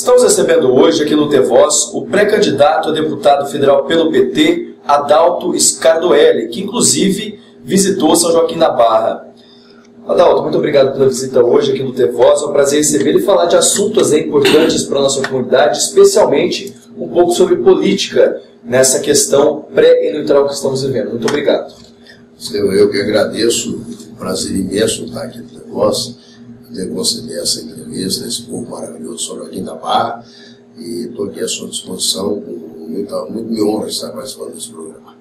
Estamos recebendo hoje aqui no T-Voz o pré-candidato a deputado federal pelo PT, Adalto Scardoelli, que inclusive visitou São Joaquim da Barra. Adalto, muito obrigado pela visita hoje aqui no T-Voz. É um prazer recebê-lo e falar de assuntos importantes para a nossa comunidade, especialmente um pouco sobre política nessa questão pré-eleitoral que estamos vivendo. Muito obrigado. Eu que agradeço, um prazer imenso estar aqui no T-Voz, poder conceder essa entrevista, esse povo maravilhoso São Joaquim da Barra, e estou aqui à sua disposição, muito me honra estar participando desse programa.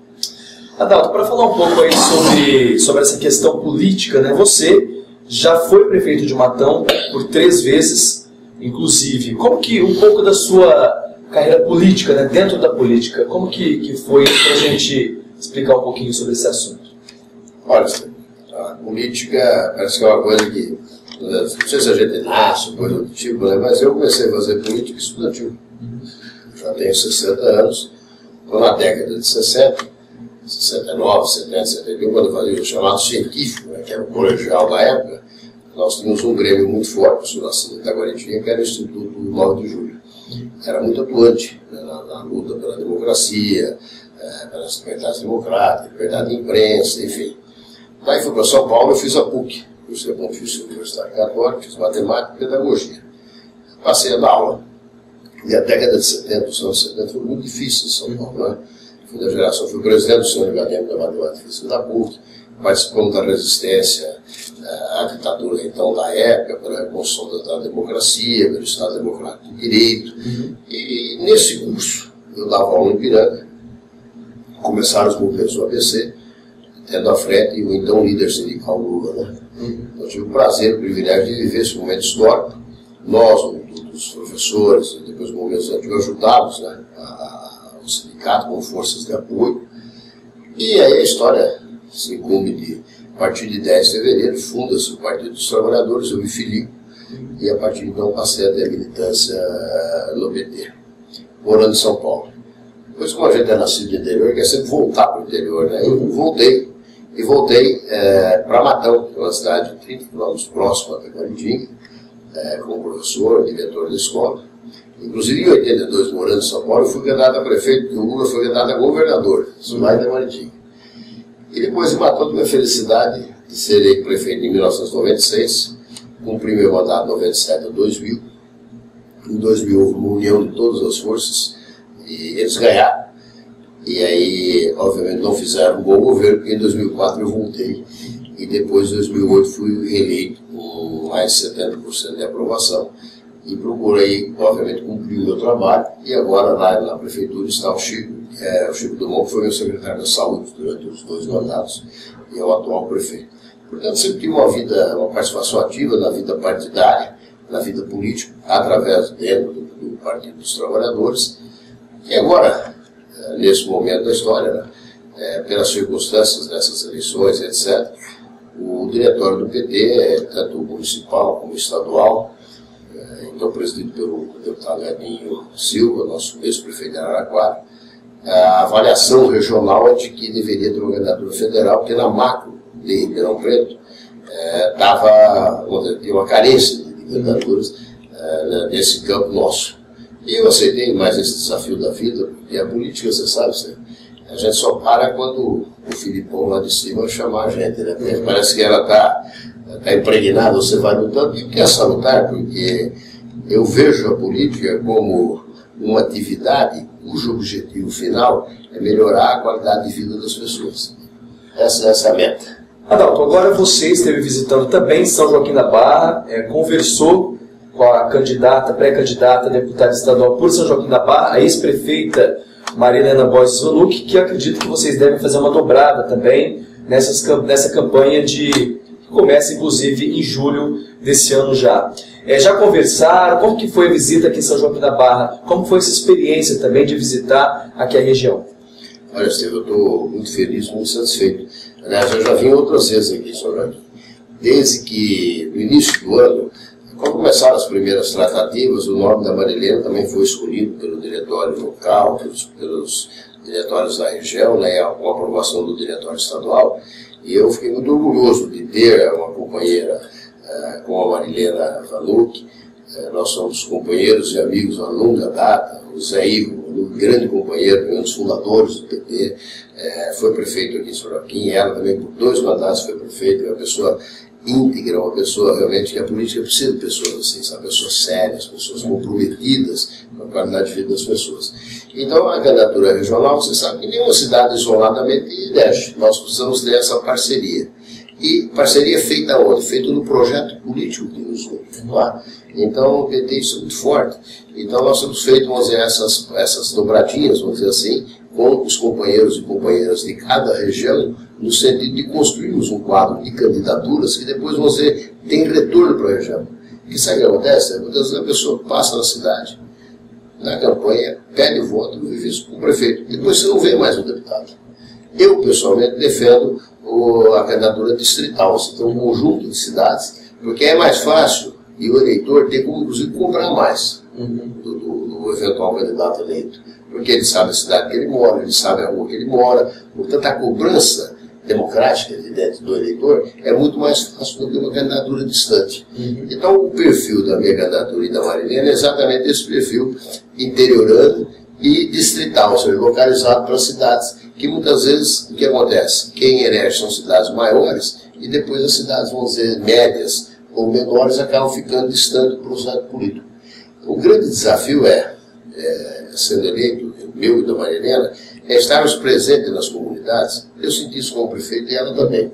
Adalto, para falar um pouco aí sobre essa questão política, né? Você já foi prefeito de Matão por 3 vezes, inclusive. Como que um pouco da sua carreira política, né, dentro da política, como que foi para a gente explicar um pouquinho sobre esse assunto? Olha, a política parece que é uma coisa que, não sei se a gente nasce, coisa do tipo, né? Mas eu comecei a fazer política estudantil. Já tenho 60 anos, estou na década de 60. 69, 70, 71, quando eu fazia o chamado científico, né, que era o colegial da época, nós tínhamos um grêmio muito forte, eu nasci em Itaguaritinga, que era o Instituto 9 de Julho. Era muito atuante, né, na luta pela democracia, pelas liberdades democráticas, liberdade de imprensa, enfim. Daí fui para São Paulo, eu fiz a PUC, cursei a Pontifícia Universidade Católica, fiz matemática e pedagogia. Passei a dar aula. E a década de 70, os anos 70, foi muito difícil em São Paulo, né? Fui da geração, fui presidente do Senhor Acadêmico da Matemática e Física da PUC, participamos da resistência à ditadura então da época, pela construção da democracia, pelo Estado Democrático de Direito. E nesse curso, eu dava aula em Ipiranga, começaram os movimentos do ABC, tendo à frente o então líder sindical Lula, né? Eu tive o prazer, o privilégio de viver esse momento histórico. Nós, os professores, e depois os movimentos antigos, ajudávamos, né, o sindicato com forças de apoio. E aí a história se incumbe de, a partir de 10 de fevereiro, funda-se o Partido dos Trabalhadores, eu me filio, e a partir de então passei a ter a militância no PT, morando em São Paulo. Depois, como a gente é nascido no interior, quer sempre voltar para o interior, né? Eu voltei para Matão, que é uma cidade de 30 quilômetros próximo a Itaguaritinga, como professor, diretor da escola. Inclusive, em 82, morando em São Paulo, eu fui candidato a prefeito, porque o Lula foi candidato a governador, lá em Itaguaritinga. E depois me matou de minha felicidade de ser eleito prefeito em 1996, cumpri meu mandato de 97 a 2000. Em 2000 houve uma união de todas as forças, e eles ganharam. E aí, obviamente, não fizeram um bom governo, porque em 2004 eu voltei, e depois, em 2008, fui reeleito com mais de 70% de aprovação. E procurei, obviamente, cumprir o meu trabalho. E agora, lá na prefeitura, está o Chico Dumont, que foi meu secretário de saúde durante os 2 mandatos, e é o atual prefeito. Portanto, sempre tive uma participação ativa na vida partidária, na vida política, através dentro do Partido dos Trabalhadores. E agora, nesse momento da história, né, pelas circunstâncias dessas eleições, etc., o diretório do PT, tanto municipal como estadual, então presidido pelo deputado Edinho Silva, nosso ex-prefeito de Araraquara, a avaliação regional é de que deveria ter uma candidatura federal, porque na macro de Ribeirão Preto tinha uma carência de candidaturas nesse campo nosso. E eu aceitei mais esse desafio da vida, porque a política, você sabe, a gente só para quando o Filipão lá de cima chamar a gente, né? Porque parece que ela está impregnada, você vai lutando, e o que é salutar, porque eu vejo a política como uma atividade cujo objetivo final é melhorar a qualidade de vida das pessoas. Essa é a meta. Adalto, agora você esteve visitando também São Joaquim da Barra, conversou com a pré-candidata a deputada estadual por São Joaquim da Barra, a ex-prefeita Maria Helena Borges Vanucchi, que eu acredito que vocês devem fazer uma dobrada também nessa campanha que começa, inclusive, em julho desse ano já. Já conversaram? Como que foi a visita aqui em São Joaquim da Barra? Como foi essa experiência também de visitar aqui a região? Olha, Estevam, eu estou muito feliz, muito satisfeito. Aliás, eu já vim outras vezes aqui em São Joaquim. Desde que, no início do ano, quando começaram as primeiras tratativas, o nome da Marilena também foi escolhido pelo diretório local, pelos diretórios da região, né, com a aprovação do diretório estadual. E eu fiquei muito orgulhoso de ter uma companheira com a Marilena Vanucchi, Nós somos companheiros e amigos a longa data. O Zé Ivo, um grande companheiro, um dos fundadores do PT, foi prefeito aqui em São Joaquim. Ela também, por 2 mandatos, foi prefeito. É uma pessoa íntegra, uma pessoa realmente que a política precisa de pessoas assim, sabe? Pessoas sérias, pessoas comprometidas com a qualidade de vida das pessoas. Então, a candidatura regional, você sabe que nenhuma cidade isoladamente elege. Nós precisamos ter essa parceria. E parceria feita onde? Feita no projeto político que nos une. Então, o PT isso é muito forte. Então, nós temos feito, vamos dizer, essas dobradinhas, vamos dizer assim, com os companheiros e companheiras de cada região, no sentido de construirmos um quadro de candidaturas que depois, vamos dizer, tem retorno para a região. Porque sabe o que acontece? Muitas vezes a pessoa passa na cidade, na campanha, pede voto, vive isso com o prefeito. Depois você não vê mais o deputado. Eu, pessoalmente, defendo a candidatura distrital, você tem um conjunto de cidades, porque é mais fácil e o eleitor tem como, inclusive, comprar mais do eventual candidato eleito. Porque ele sabe a cidade que ele mora, ele sabe a rua que ele mora, portanto a cobrança democrática, evidente, do eleitor é muito mais fácil do que uma candidatura distante. Então o perfil da minha candidatura e da Marilena é exatamente esse perfil interiorano e distrital, ou seja, localizado para cidades que muitas vezes, o que acontece? Quem elege são cidades maiores e depois as cidades, vamos dizer, médias ou menores acabam ficando distantes do processo político. O grande desafio sendo eleito, meu e da Marilena, é estarmos presentes nas comunidades. Eu senti isso como prefeito e ela também.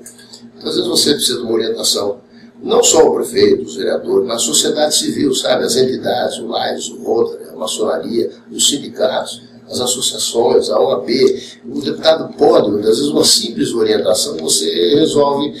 Então, às vezes você precisa de uma orientação, não só o prefeito, os vereadores, mas a sociedade civil, sabe? As entidades, o LAIS, o Rotary, a maçonaria, os sindicatos, as associações, a OAB. O deputado pode, muitas vezes, uma simples orientação, você resolve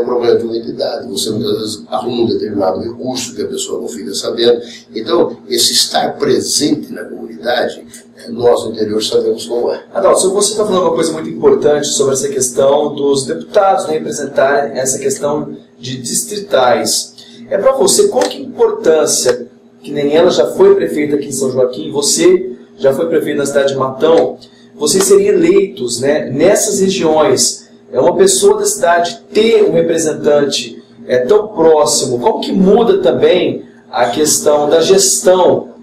o problema de uma entidade. Você, muitas vezes, arruma um determinado recurso que a pessoa não fica sabendo. Então, esse estar presente na comunidade, nós, no interior, sabemos como é. Adalto, você está falando uma coisa muito importante sobre essa questão dos deputados, né, representarem essa questão de distritais. Para você, qual que é a importância, que nem ela já foi prefeita aqui em São Joaquim, você já foi prefeito na cidade de Matão, vocês seriam eleitos, né, nessas regiões, uma pessoa da cidade ter um representante tão próximo, como que muda também a questão da gestão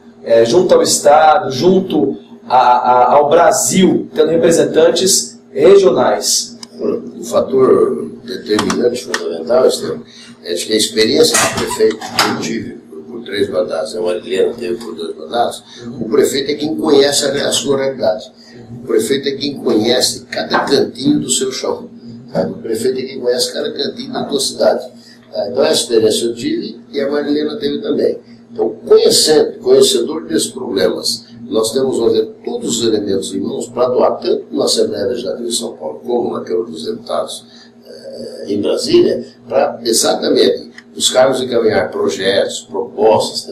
junto ao Estado, junto ao Brasil, tendo representantes regionais? O fator determinante, fundamental, Estevam, é de que a experiência do prefeito que eu tive por 3 mandatos, a Marilena teve por 2 mandatos, o prefeito é quem conhece a sua realidade. O prefeito é quem conhece cada cantinho do seu chão. Sabe? O prefeito é quem conhece cada cantinho da tua cidade. Então essa experiência eu tive e a Marilena teve também. Então, conhecedor desses problemas, nós temos, vamos dizer, todos os elementos em mãos para atuar tanto na Assembleia Legislativa de São Paulo como na Câmara dos Deputados em Brasília, para exatamente buscarmos encaminhar projetos, propostas,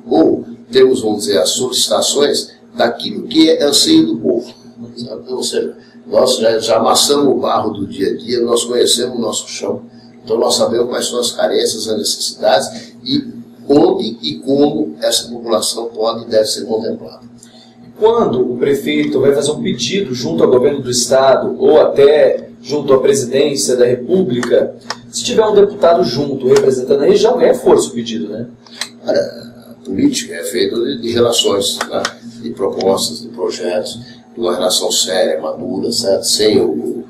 ou termos, vamos dizer, as solicitações daquilo que é anseio do povo. Sabe? Ou seja, nós já amassamos o barro do dia a dia, nós conhecemos o nosso chão, então nós sabemos quais são as carências, as necessidades e onde e como essa população pode e deve ser contemplada. Quando o prefeito vai fazer um pedido junto ao governo do Estado ou até junto à presidência da República, se tiver um deputado junto, representando a região, é força o pedido, né? A política é feita de relações, né? De propostas, de projetos, de uma relação séria, madura, certo? Sem o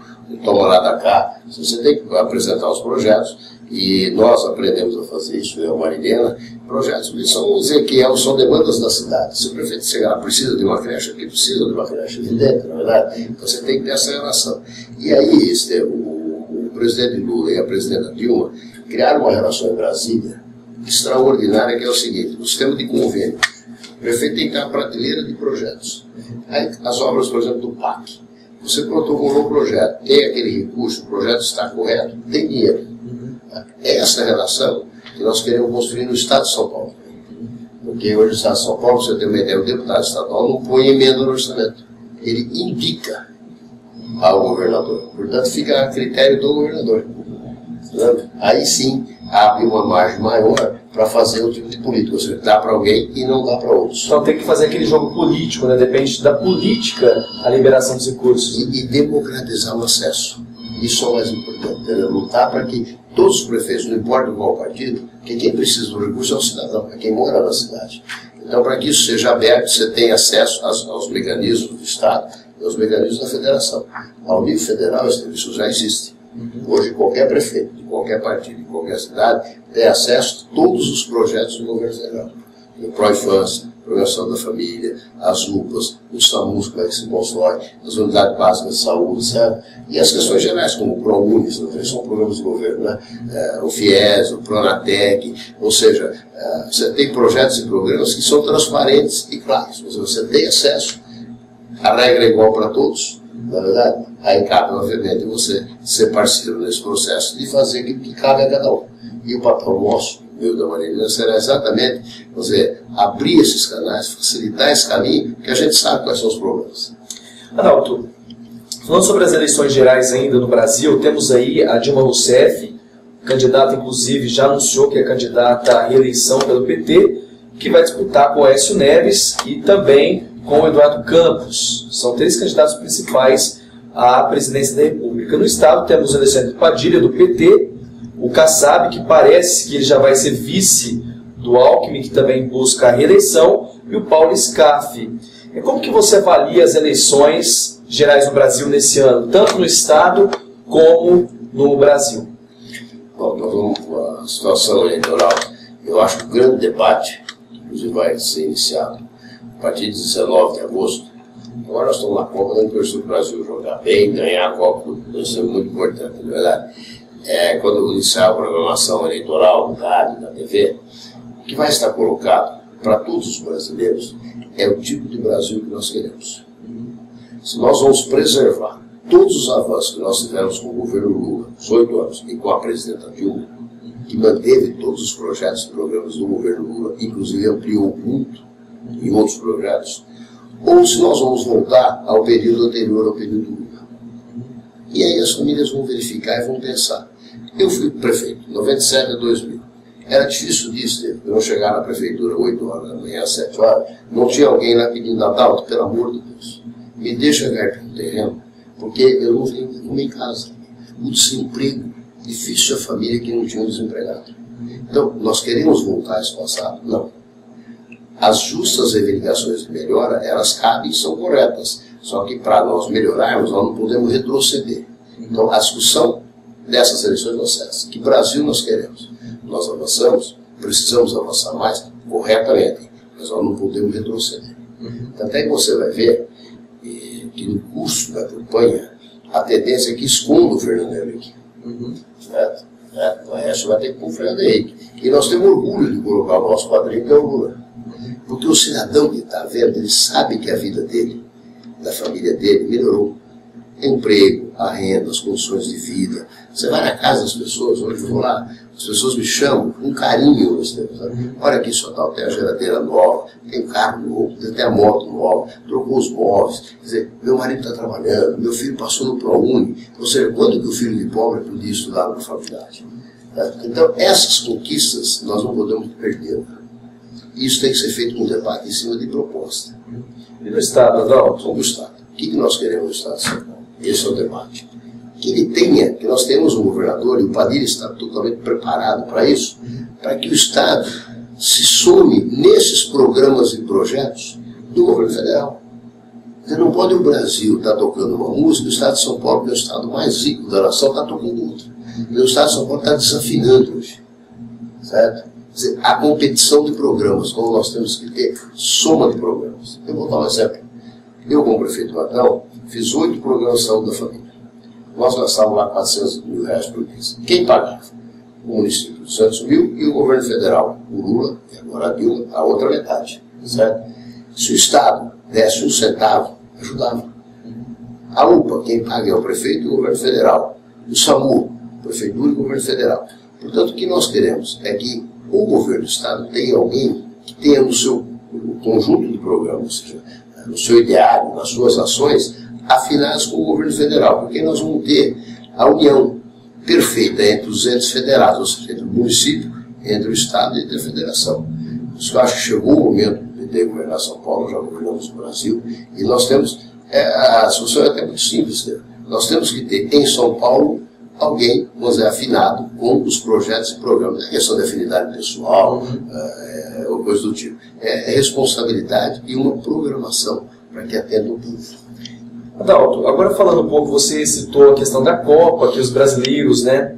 toma lá da cá. Você tem que apresentar os projetos e nós aprendemos a fazer isso, eu e a Marilena. Projetos que são, vamos dizer, que são demandas da cidade. Se o prefeito chegar lá, precisa de uma creche, aqui precisa de uma creche, evidente, na verdade. Então você tem que ter essa relação. E aí, o presidente Lula e a presidenta Dilma criaram uma relação em Brasília extraordinária, que é o seguinte: o sistema de convênio. O prefeito tem que ter uma prateleira de projetos. Aí, as obras, por exemplo, do PAC. Você protocolou o projeto, tem aquele recurso, o projeto está correto, tem dinheiro. É essa relação que nós queremos construir no Estado de São Paulo. Porque hoje o Estado de São Paulo, você tem uma ideia, o deputado estadual não põe emenda no orçamento. Ele indica ao governador. Portanto, fica a critério do governador. Aí sim, abre uma margem maior para fazer o tipo de política. Ou seja, dá para alguém e não dá para outros. Então tem que fazer aquele jogo político, né? Depende da política a liberação dos recursos. E democratizar o acesso. Isso é o mais importante. Lutar para que todos os prefeitos, não importa qual partido, que quem precisa do recurso é o cidadão, é quem mora na cidade. Então, para que isso seja aberto, você tem acesso aos mecanismos do Estado e aos mecanismos da Federação. Ao nível federal, isso já existe. Hoje, qualquer prefeito, de qualquer partido, de qualquer cidade, tem acesso a todos os projetos do governo federal. O Pró-Infância, Programação da Família, as UPAs, os SAMUs, como é que se constrói, as unidades básicas de saúde, certo? E as questões gerais, como o ProUni, são programas do governo, né? O FIES, o Pronatec, ou seja, você tem projetos e programas que são transparentes e claros, você tem acesso, a regra é igual para todos, na verdade, aí cabe, obviamente, você ser parceiro nesse processo de fazer aquilo que cabe a cada um. E o papel nosso, meu da Marilena, será exatamente abrir esses canais, facilitar esse caminho, que a gente sabe quais são os problemas. Adalto, falando sobre as eleições gerais ainda no Brasil, temos aí a Dilma Rousseff, candidata, inclusive, já anunciou que é candidata à reeleição pelo PT, que vai disputar com o Aécio Neves e também com o Eduardo Campos. São 3 candidatos principais à presidência da República. No estado temos o Alexandre Padilha, do PT, o Kassab, que parece que ele já vai ser vice do Alckmin, que também busca a reeleição, e o Paulo Scaff. Como que você avalia as eleições gerais no Brasil nesse ano, tanto no estado como no Brasil? Bom, nós vamos com a situação eleitoral. Eu acho que o grande debate, inclusive, vai ser iniciado a partir de 19 de agosto. Agora nós estamos na Copa, dando para o Brasil jogar bem, ganhar a Copa, isso é muito importante, não é verdade? Quando iniciar a programação eleitoral no rádio, na TV, o que vai estar colocado para todos os brasileiros é o tipo de Brasil que nós queremos. Se nós vamos preservar todos os avanços que nós tivemos com o governo Lula, os 8 anos, e com a presidenta Dilma, que manteve todos os projetos e programas do governo Lula, inclusive ampliou muito em outros projetos, ou se nós vamos voltar ao período anterior ao período Lula. E aí as famílias vão verificar e vão pensar. Eu fui prefeito, 97 a 2000. Era difícil disso, eu não chegar na prefeitura 8 horas da manhã, 7 horas, não tinha alguém lá pedindo Adalto, pelo amor de Deus, me deixa ganhar um terreno, porque eu não tenho que comer em casa. O desemprego, difícil a família que não tinha um desempregado. Então, nós queremos voltar a esse passado? Não. As justas reivindicações de melhora, elas cabem e são corretas. Só que para nós melhorarmos, nós não podemos retroceder. Então, a discussão dessas eleições vai ser essa. Que Brasil nós queremos? Nós avançamos, precisamos avançar mais, corretamente, mas nós não podemos retroceder. Tanto é que você vai ver que no curso da campanha, a tendência é que esconda o Fernando Henrique. Certo? O Aécio vai ter que pôr o Fernando Henrique. E nós temos orgulho de colocar o nosso padrinho, que é o Lula. Porque o cidadão que está vendo, ele sabe que a vida dele, da família dele, melhorou. Emprego, a renda, as condições de vida. Você vai na casa das pessoas, hoje eu vou lá, as pessoas me chamam com carinho. Olha aqui, só tal, tem a geladeira nova, tem o carro novo, tem a moto nova, trocou os móveis. Quer dizer, meu marido está trabalhando, meu filho passou no ProUni. Ou seja, quando que o filho de pobre podia estudar na faculdade? Então, essas conquistas nós não podemos perder. Isso tem que ser feito com debate em cima de proposta. E no Estado, Adalto? Como Estado. O que nós queremos no Estado de São Paulo? Esse é o debate. Que nós temos um governador, e o Padilha está totalmente preparado para isso, para que o Estado se some nesses programas e projetos do governo federal. Você não pode o Brasil estar tocando uma música, o Estado de São Paulo, que é o Estado mais rico da nação, está tocando outra. E o Estado de São Paulo está desafinando hoje. Certo? Quer dizer, a competição de programas, como nós temos que ter soma de programas. Eu vou dar um exemplo. Eu, como prefeito de Matão, fiz 8 programas de saúde da família. Nós gastávamos lá 400 mil reais por mês. Quem pagava? O município, 200 mil, e o governo federal, o Lula, e agora a Dilma, a outra metade. Certo? Se o Estado desse 1 centavo, ajudava. A UPA, quem paga é o prefeito e o governo federal. O SAMU, prefeitura e o governo federal. Portanto, o que nós queremos é que o governo do Estado tenha alguém que tenha no seu conjunto de programas, ou seja, no seu ideário, nas suas ações, afinadas com o governo federal, porque nós vamos ter a união perfeita entre os entes federados, ou seja, entre o município, entre o Estado e entre a federação. Por isso que eu acho que chegou o momento de governar São Paulo, já governamos o Brasil, e nós temos, a solução é até muito simples, né? Nós temos que ter em São Paulo alguém, vamos dizer, afinado com os projetos e programas. Não é questão de afinidade pessoal, ou coisa do tipo. É responsabilidade e uma programação para que atenda o povo. Adalto, agora falando um pouco, você citou a questão da Copa, que os brasileiros, né,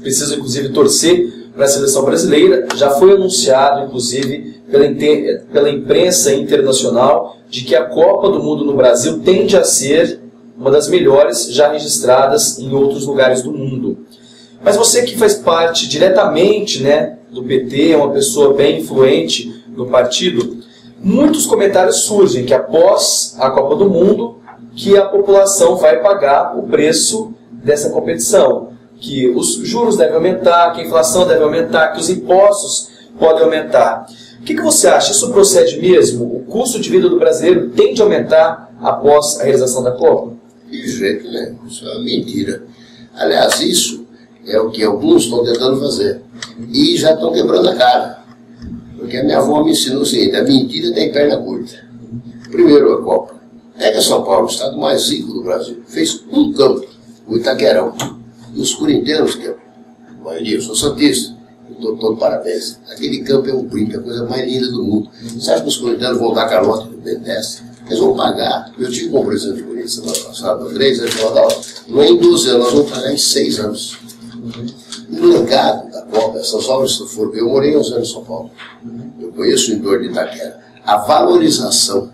precisam inclusive torcer para a seleção brasileira. Já foi anunciado, inclusive, pela imprensa internacional, de que a Copa do Mundo no Brasil tende a ser uma das melhores já registradas em outros lugares do mundo. Mas você que faz parte diretamente, né, do PT, é uma pessoa bem influente no partido, muitos comentários surgem que após a Copa do Mundo, que a população vai pagar o preço dessa competição, que os juros devem aumentar, que a inflação deve aumentar, que os impostos podem aumentar. O que você acha? Isso procede mesmo? O custo de vida do brasileiro tende a aumentar após a realização da Copa? De jeito nenhum, isso é uma mentira. Aliás, isso é o que alguns estão tentando fazer. E já estão quebrando a cara. Porque a minha avó me ensinou o seguinte: a mentira tem perna curta. Primeiro, a Copa. Pega São Paulo, o estado mais rico do Brasil. Fez um campo, o Itaquerão. E os corintianos, que a maioria, eu sou santista, eu estou todo parabéns. Aquele campo é um brinco, a coisa mais linda do mundo. Você acha que os corintianos vão dar calote do BNDES? Eles vão pagar. Eu tive com o presidente de Corinthians semana passada, Andrés, ele falou: não é em 12 anos, nós vamos pagar em 6 anos. E o legado da Copa, essas obras que foram. Eu morei 11 anos em São Paulo. Eu conheço o entorno de Itaquera. A valorização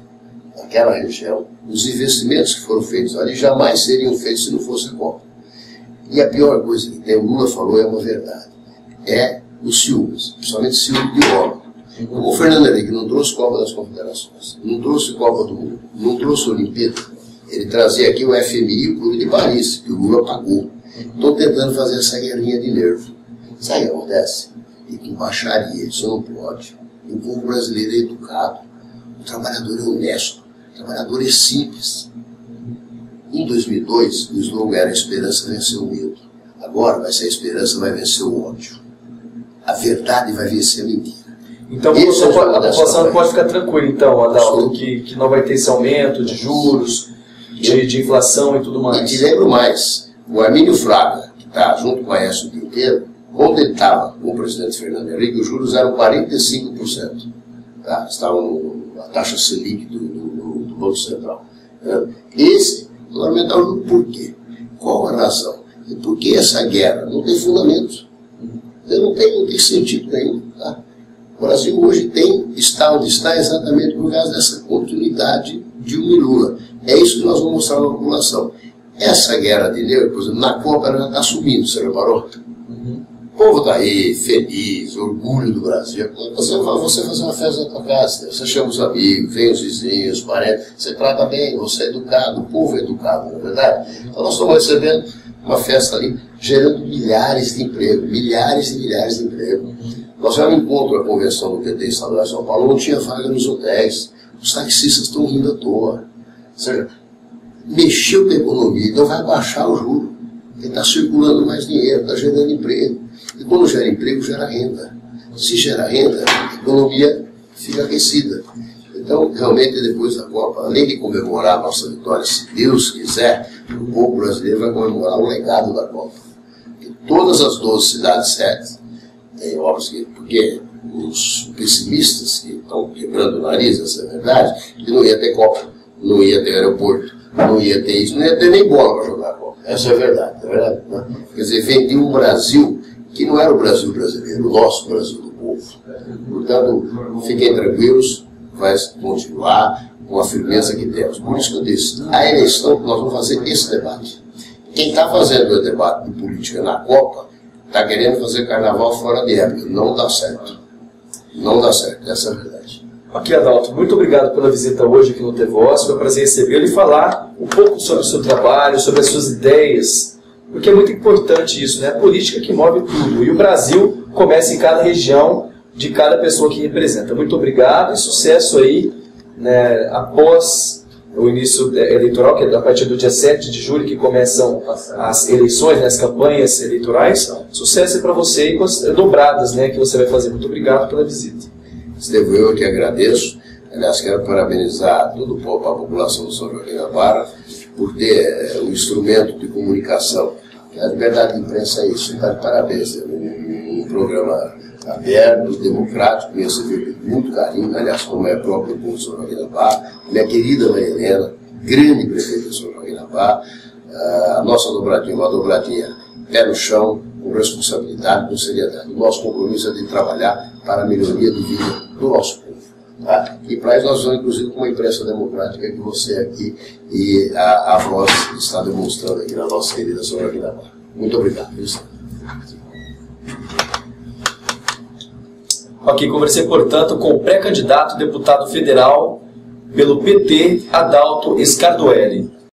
daquela região, os investimentos que foram feitos ali jamais seriam feitos se não fosse a Copa. E a pior coisa que tem, o Lula falou, é uma verdade. É os ciúmes, principalmente ciúme de homem. Como o Fernando Henrique não trouxe Copa das Confederações, não trouxe Copa do Mundo, não trouxe Olimpíada, ele trazia aqui o FMI e o Clube de Paris, que o Lula pagou. Estou tentando fazer essa guerrinha de nervo. Sabe o que acontece? E com baixaria, isso não pode. O povo brasileiro é educado, o trabalhador é honesto, o trabalhador é simples. Em 2002, o slogan era: a esperança venceu o medo. Agora vai ser: a esperança vai vencer o ódio. A verdade vai vencer a mentira. Então a população pode ficar tranquila, então, Adalto, que não vai ter esse aumento de juros, de inflação e tudo mais. E te lembro mais, o Armínio Fraga, que está junto com a Aécio o dia inteiro, quando ele estava com o presidente Fernando Henrique, os juros eram 45%. Tá? Estavam na taxa Selic do Banco Central. Esse vai aumentar o juro por quê? Qual a razão? E por que essa guerra? Não tem fundamento. Não tem sentido nenhum. Tá? O Brasil hoje está onde está exatamente por causa dessa continuidade de um Lula. É isso que nós vamos mostrar à população. Essa guerra de nervo, por exemplo, na Copa ela já está sumindo, você reparou? O povo está aí, feliz, orgulho do Brasil. Você fazer uma festa na tua casa, você chama os amigos, vem os vizinhos, os parentes, você trata bem, você é educado, o povo é educado, não é verdade? Então nós estamos recebendo uma festa ali, gerando milhares de empregos, milhares e milhares de empregos. Nós já encontro a convenção do PT estadual de São Paulo, não tinha vaga nos hotéis, os taxistas estão rindo à toa. Ou seja, mexeu com a economia, então vai baixar o juro. Ele está circulando mais dinheiro, está gerando emprego. E quando gera emprego, gera renda. Se gera renda, a economia fica aquecida. Então, realmente, depois da Copa, além de comemorar a nossa vitória, se Deus quiser, o povo brasileiro vai comemorar o legado da Copa. E todas as 12 cidades certas têm obras que, porque os pessimistas que estão quebrando o nariz, essa é a verdade, que não ia ter Copa, não ia ter aeroporto, não ia ter isso, não ia ter nem bola para jogar a Copa. Essa é a verdade, não é verdade? Não? Quer dizer, vem de um Brasil que não era o Brasil brasileiro, o nosso Brasil do povo. Portanto, fiquem tranquilos, vai continuar com a firmeza que temos. Por isso que eu disse, a eleição, nós vamos fazer esse debate. Quem está fazendo o debate de política na Copa está querendo fazer carnaval fora de época. Não dá certo. Não dá certo, essa é a verdade. Ok, Adalto, muito obrigado pela visita hoje aqui no T-Voz. Foi um prazer recebê-lo e falar um pouco sobre o seu trabalho, sobre as suas ideias, porque é muito importante isso, né? A política que move tudo. E o Brasil começa em cada região de cada pessoa que representa. Muito obrigado e sucesso aí, né, após o início eleitoral, que é a partir do dia 7 de julho que começam as eleições, né, as campanhas eleitorais. Sucesso para você e com as dobradas, né, que você vai fazer. Muito obrigado pela visita. Estevam, eu que agradeço. Aliás, quero parabenizar todo o povo, a população do São Joaquim da Barra, por ter um instrumento de comunicação A liberdade de imprensa é isso, está de parabéns. É um programa aberto, democrático, e recebido com muito carinho, aliás, como é próprio do São Joaquim da Barra, minha querida Maria Helena, grande prefeita de São Joaquim da Barra, a nossa dobradinha, uma dobradinha pé no chão, com responsabilidade, com seriedade. O nosso compromisso é de trabalhar para a melhoria de vida do nosso povo. Tá? E para isso nós vamos, inclusive, com uma imprensa democrática que você aqui e a voz está demonstrando aqui na nossa querida São Joaquim da Barra. Muito obrigado. Ok, conversei, portanto, com o pré-candidato deputado federal pelo PT, Adalto Scardoelli.